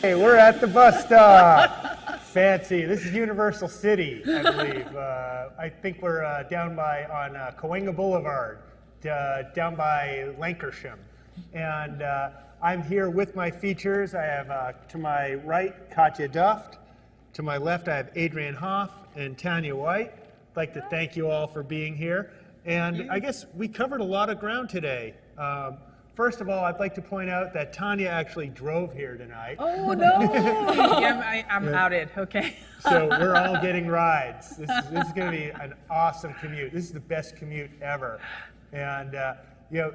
Hey, we're at the bus stop. Fancy. This is Universal City, I believe. I think we're down by on Cahuenga Boulevard, down by Lancashire. And I'm here with my features. I have to my right, Katya Duft. To my left, I have Adriane Hoff and Tanya White. I'd like to thank you all for being here. And I guess we covered a lot of ground today. First of all, I'd like to point out that Tanya actually drove here tonight. Oh, no. Yeah, I'm outed. Okay. So we're all getting rides. This is going to be an awesome commute. This is the best commute ever. And,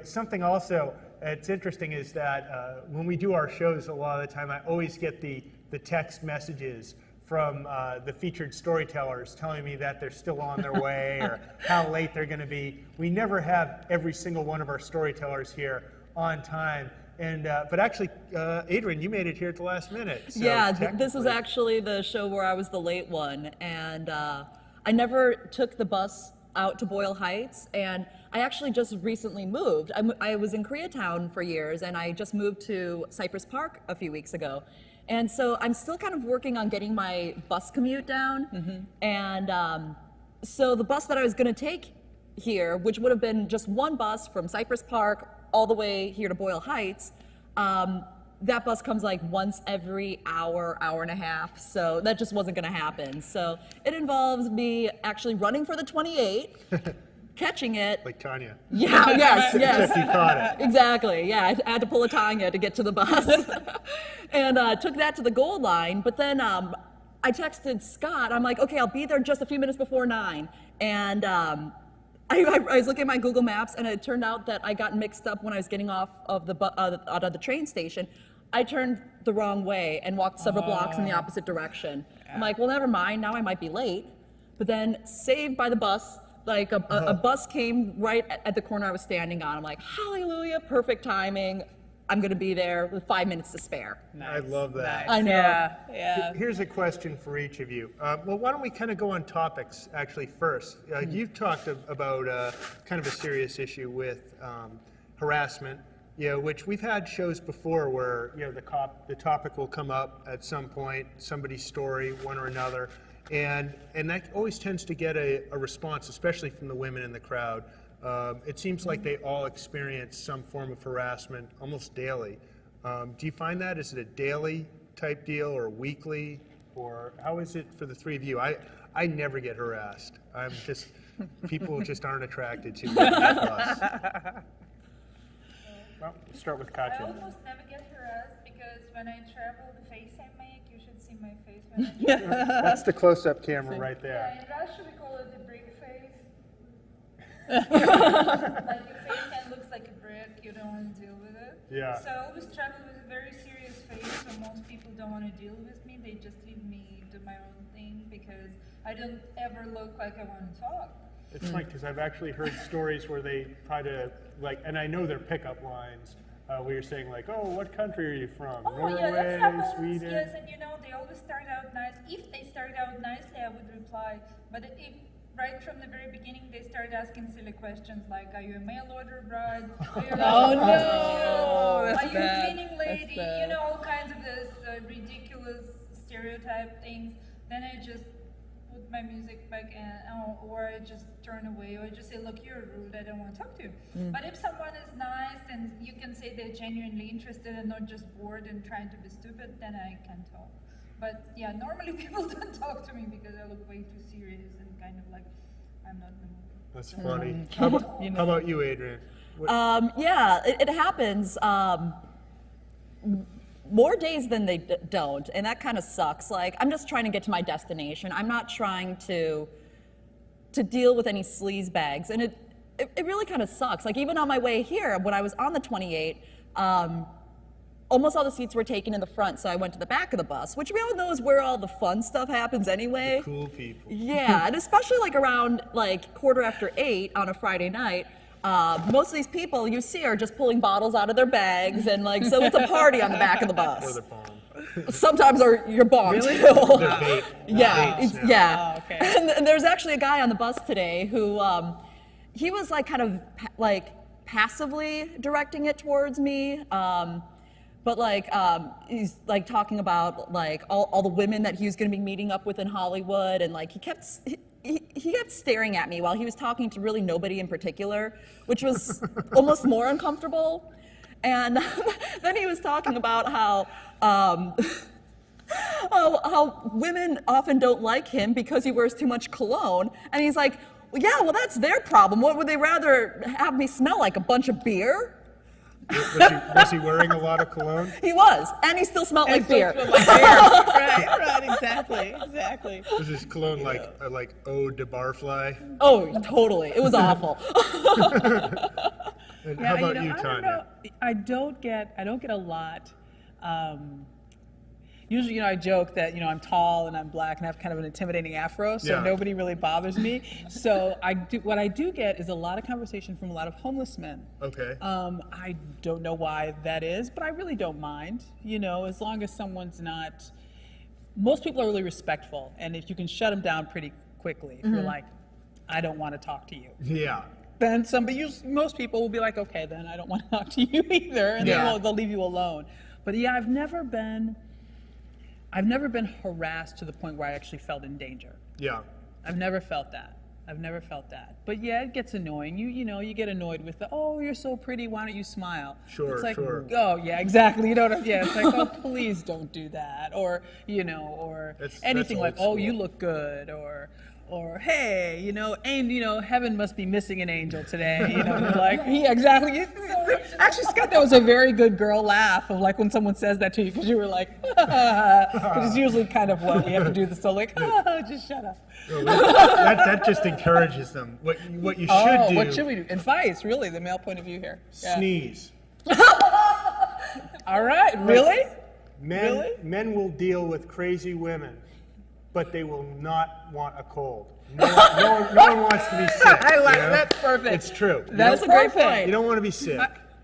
something also it's interesting is that when we do our shows, a lot of the time, I always get the text messages from the featured storytellers telling me that they're still on their way or how late they're going to be. We never have every single one of our storytellers here on time. And but actually, Adriane, you made it here at the last minute. So yeah, this is actually the show where I was the late one. And I never took the bus out to Boyle Heights. And I actually just recently moved. I was in Koreatown for years, and I just moved to Cypress Park a few weeks ago. And so I'm still kind of working on getting my bus commute down. Mm-hmm. And so the bus that I was going to take here, which would have been just one bus from Cypress Park all the way here to Boyle Heights, that bus comes like once every hour and a half. So that just wasn't going to happen. So it involves me actually running for the 28. Catching it. Like Tanya. Yeah, yes. Except you caught it. Exactly, yeah. I had to pull a Tanya to get to the bus. And took that to the goal line, but then I texted Scott. I'm like, okay, I'll be there just a few minutes before 9. And I was looking at my Google Maps, and it turned out that I got mixed up when I was getting off of out of the train station. I turned the wrong way and walked several blocks in the opposite direction. I'm like, well, never mind, now I might be late. But then, saved by the bus, like a bus came right at the corner I was standing on. I'm like, hallelujah, perfect timing. I'm going to be there with 5 minutes to spare. Nice. I love that. Nice. I know. Yeah. Here's a question for each of you. Well, why don't we kind of go on topics actually first? You've talked about kind of a serious issue with harassment, which we've had shows before where the topic will come up at some point, somebody's story, one or another. And that always tends to get a response, especially from the women in the crowd. It seems like they all experience some form of harassment almost daily. Do you find that? Is it a daily type deal or weekly? Or how is it for the three of you? I never get harassed. I'm just, people just aren't attracted to me. Well, let's start with Katya. I almost never get harassed because when I travel, the face I make, you should see my face when I travel. That's the close-up camera right there. Yeah, in Russia we call it the brick face. Like your face kind of looks like a brick, you don't want to deal with it. Yeah. So I always travel with a very serious face, so most people don't want to deal with me. They just leave me do my own thing because I don't ever look like I want to talk. It's funny because I've actually heard stories where they try to, and I know they're pickup lines, where you're saying like, oh, what country are you from? Norway, Sweden? Yes, and they always start out nice. If they start out nicely, I would reply. But if right from the very beginning they start asking silly questions like, are you a mail order bride? Oh no, that's Are you bad. a cleaning lady? All kinds of this ridiculous stereotype things. Then I just put my music back in, or I just turn away, or I just say, look, you're rude, I don't want to talk to you. But if someone is nice and you can say they're genuinely interested and not just bored and trying to be stupid, then I can talk. But yeah, normally people don't talk to me because I look way too serious and kind of like, I'm not in the mood. That's funny. How about you, Adriane? Yeah, it happens. More days than they don't, and that kind of sucks. Like, I'm just trying to get to my destination. I'm not trying to deal with any sleaze bags, and it really kind of sucks. Like, even on my way here, when I was on the 28, almost all the seats were taken in the front, so I went to the back of the bus, which we all know is where all the fun stuff happens anyway. The cool people. Yeah, and especially like around like 8:15 on a Friday night. Most of these people you see are just pulling bottles out of their bags, and like, so it's a party on the back of the bus. Or the bomb. Sometimes you're bombed Really? too. The vape. Yeah, Vapes, yeah. Oh, okay. And there's actually a guy on the bus today who he was like kind of like passively directing it towards me. But like, he's like talking about like all the women that he was going to be meeting up with in Hollywood, and like he kept staring at me while he was talking to really nobody in particular, which was almost more uncomfortable. And then he was talking about how women often don't like him because he wears too much cologne, and he's like, well, yeah, well, that's their problem. What would they rather have me smell like, a bunch of beer? Was he wearing a lot of cologne? He was, and he still smelled like beer. Right, exactly. Was his cologne like eau de barfly? Oh, totally. It was awful. And how about you, Tanya? I don't get a lot. Usually, I joke that, I'm tall and I'm black and have kind of an intimidating afro, so Yeah. nobody really bothers me. So what I do get is a lot of conversation from a lot of homeless men. Okay. I don't know why that is, but I really don't mind, as long as someone's not, most people are really respectful, and if you can shut them down pretty quickly, if you're like, I don't want to talk to you. Yeah. Then most people will be like, okay, then I don't want to talk to you either, and Yeah. they'll leave you alone. But yeah, I've never been harassed to the point where I actually felt in danger. Yeah. I've never felt that. But yeah, it gets annoying. You get annoyed with oh, you're so pretty, why don't you smile? Sure, it's like, sure. Oh, yeah, exactly. It's like, oh, please don't do that. Or, or That's anything like, old oh, you school. look good. Or hey, heaven must be missing an angel today. You're like, yeah, exactly. Actually, Scott, that was a very good girl laugh of like when someone says that to you, because you were like, which is usually kind of what you have to do. So like, just shut up. Well, that just encourages them. What you should do. What should we do? Advice, really, the male point of view here. Yeah. Sneeze. All right, really? Men will deal with crazy women, but they will not want a cold. No one wants to be sick. I like you know? that's perfect. It's true. That's a great point. You don't want to be sick.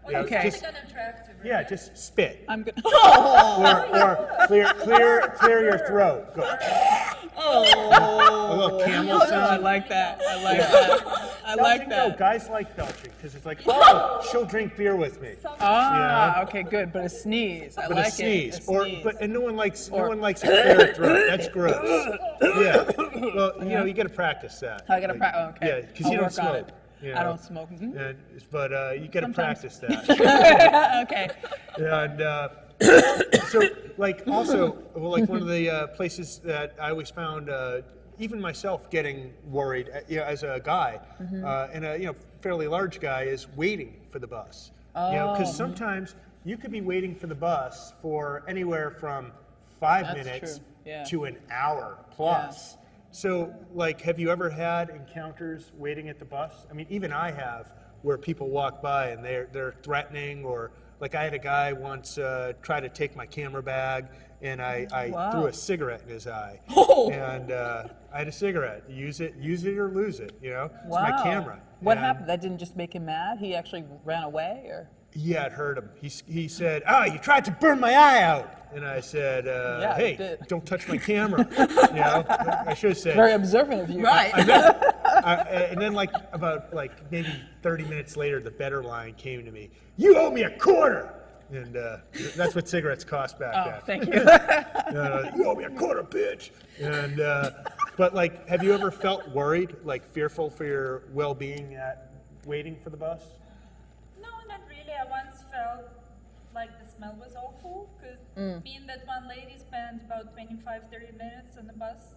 You know, Okay. Just, Unattractive. Right? yeah, just spit. I'm good. Or clear your throat. Go. A little camel I sound. like that. I like Belching, no, that. guys like belching because it's like, oh, she'll drink beer with me. Okay, good. But a sneeze. I But like a sneeze, it. and no one likes a clear throat. That's gross. Yeah. Well, you got to practice that. I gotta practice. Okay. Yeah, because I'll you don't work on smoke. it. You I know? don't smoke. Mhm. But you got to practice that. Okay. And so, like, also, like one of the places that I always found, even myself getting worried, as a guy, and a fairly large guy, is waiting for the bus. Because sometimes you could be waiting for the bus for anywhere from 5 That's minutes true. Yeah. to an hour plus. So, like, have you ever had encounters waiting at the bus? I mean, even I have, where people walk by and they're threatening, or like I had a guy once try to take my camera bag, and I threw a cigarette in his eye. And I had a cigarette. Use it or lose it. It's my camera. What And happened? That didn't just make him mad? He actually ran away, or? Yeah, it hurt him. He said, "You tried to burn my eye out." And I said, I "Hey, did. don't touch my camera." I should have said. Very observant of you. Right. And then, about maybe 30 minutes later, the better line came to me. "You owe me a quarter," and that's what cigarettes cost back then. Thank you. You owe me a quarter, bitch. And but have you ever felt worried, fearful for your well-being at waiting for the bus? No, not really. I once felt like the smell was awful because me and that one lady spent about 25-30 minutes on the bus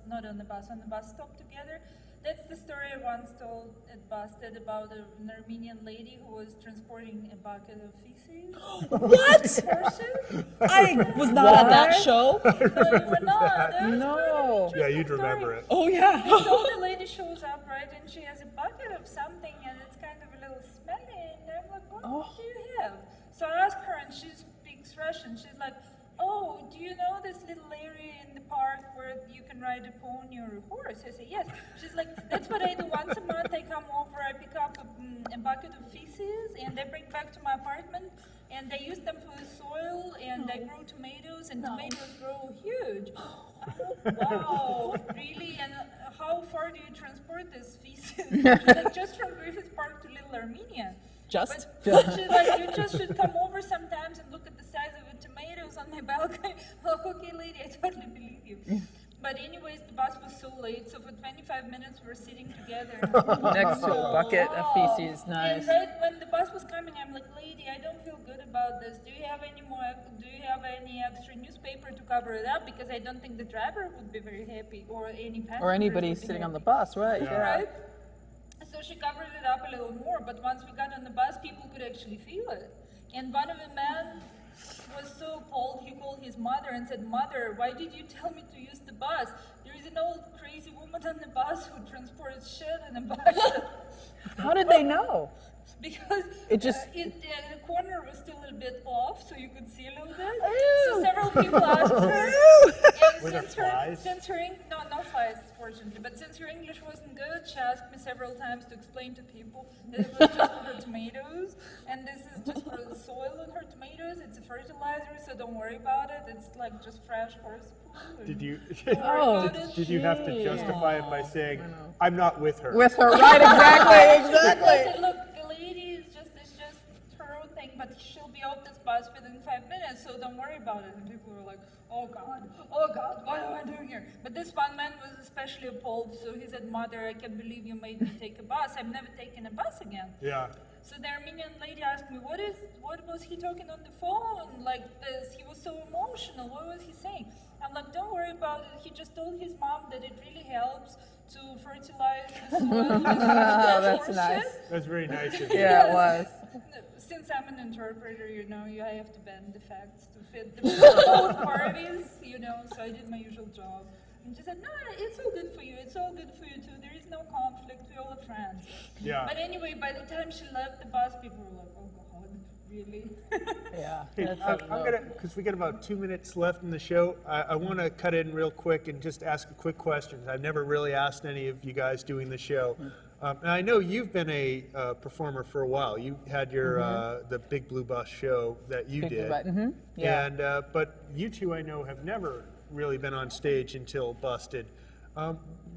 stop together. That's the story I once told at Busted about an Armenian lady who was transporting a bucket of feces. What? Person? I was not at that show. No, you were not. That was No. Yeah, you'd remember it. Oh yeah. So the lady shows up, right, and she has a bucket of something, and it's kind of a little smelly, and I'm like, what do you have? So I ask her, and she speaks Russian. She's like, oh, do you know this little area in the park where you can ride a pony or a horse? I say, yes. She's like, that's what I do once a month. I come over, I pick up a bucket of feces, and I bring back to my apartment, and I use them for the soil, and I grow tomatoes, and tomatoes grow huge. Wow, really? And how far do you transport this feces? She's like, just from Griffith Park to Little Armenia. Just? But she's like, you just should come over sometimes and look at the size of a tomato. my balcony. Oh, okay, lady, I totally believe you. But anyways, the bus was so late, so for 25 minutes we were sitting together. Next to a bucket of feces, nice. And right when the bus was coming, I'm like, lady, I don't feel good about this. Do you have any extra newspaper to cover it up? Because I don't think the driver would be very happy, or any passenger. Or anybody sitting on the bus, right? Yeah. Right? So she covered it up a little more, but once we got on the bus, people could actually feel it. And one of the men was so appalled, he called his mother and said, "Mother, why did you tell me to use the bus? There is an old crazy woman on the bus who transports shit in a bucket." How did they know? Because It just- the corner was still a little bit off, so you could see a little bit. Ew. So several people asked her, Were there flies? no flies, fortunately, but since her English wasn't good, she asked me several times to explain to people that it was just for her tomatoes, and this is just for the soil in her tomatoes. It's a fertilizer, so don't worry about it. It's like just fresh horse poo. Did you Oh, did you have to gee. justify it by saying, "I'm not with her"? With her, right? Exactly, I exactly. said, look, the lady is just her own thing, but she'll be off this bus within 5 minutes, so don't worry about it. And people were like, oh God, what am I doing here? But this one man was especially appalled, so he said, "Mother, I can't believe you made me take a bus. I've never taken a bus again." Yeah. So the Armenian lady asked me, what was he talking on the phone like this? He was so emotional. What was he saying? I'm like, don't worry about it. He just told his mom that it really helps to fertilize the soil. That's nice. That's very nice of you. Yeah, it was. Since I'm an interpreter, you have to bend the facts to fit both parties, so I did my usual job. And she said, no, it's all good for you. It's all good for you too. There is no conflict. We're all friends. Yeah. But anyway, by the time she left the bus, people were like, oh God, really? Yeah. Hey, that's I'm gonna, because we got about 2 minutes left in the show. I want to cut in real quick and just ask a quick question. I've never really asked any of you guys doing the show. And I know you've been a performer for a while. You had your the Big Blue Bus show that you did. Yeah. And but you two, I know, have never really been on stage until Busted.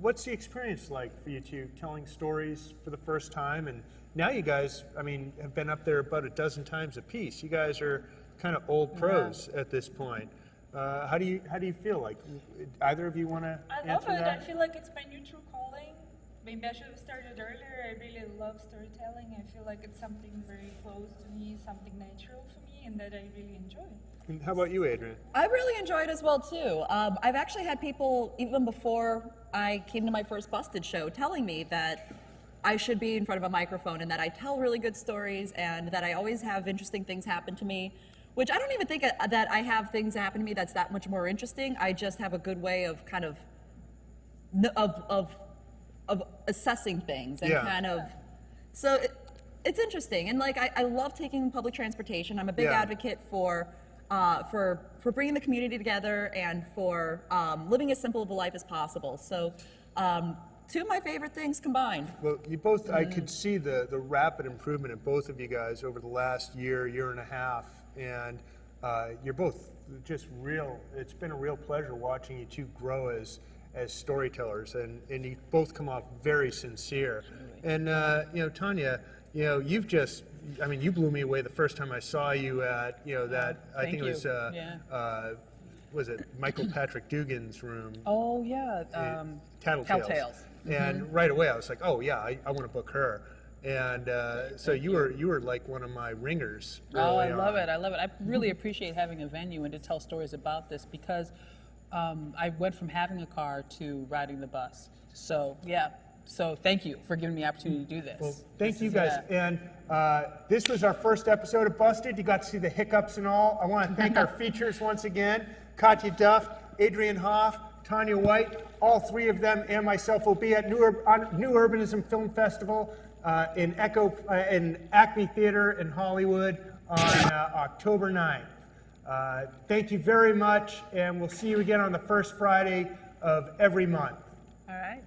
What's the experience like for you two telling stories for the first time? And now you guys, I mean, have been up there about a dozen times a piece. You guys are kind of old pros at this point. How do you feel? Like, either of you want to I answer love it. that? I feel like it's my new true calling. Maybe I should have started earlier. I really love storytelling. I feel like it's something very close to me, something natural for me, and that I really enjoy. And how about you, Adriane? I really enjoyed it as well too. I've actually had people, even before I came to my first Busted show, telling me that I should be in front of a microphone and that I tell really good stories and that I always have interesting things happen to me, which I don't even think that I have things happen to me that's that much more interesting. I just have a good way of kind of assessing things and kind of, so it's interesting. And like, I love taking public transportation. I'm a big advocate for bringing the community together and for living as simple of a life as possible. So two of my favorite things combined. Well, you both, I could see the rapid improvement in both of you guys over the last year and a half. And you're both just real, it's been a real pleasure watching you two grow as storytellers. And you both come off very sincere. And, Tanya, you've just, I mean, you blew me away the first time I saw you at, I think it was, was it Michael Patrick Dugan's room? Oh, yeah. Tattletales. And right away I was like, oh yeah, I want to book her. And so you were like one of my ringers. Oh, I love it. I love it. I really appreciate having a venue and to tell stories about this because I went from having a car to riding the bus. So yeah. So thank you for giving me the opportunity to do this. Well, thank you guys. And this was our first episode of Busted. You got to see the hiccups and all. I want to thank our features once again. Katya Duft, Adriane Hoff, Tanya White. All three of them and myself will be at New Urbanism Film Festival in Acme Theater in Hollywood on October 9th. Thank you very much, and we'll see you again on the first Friday of every month. All right.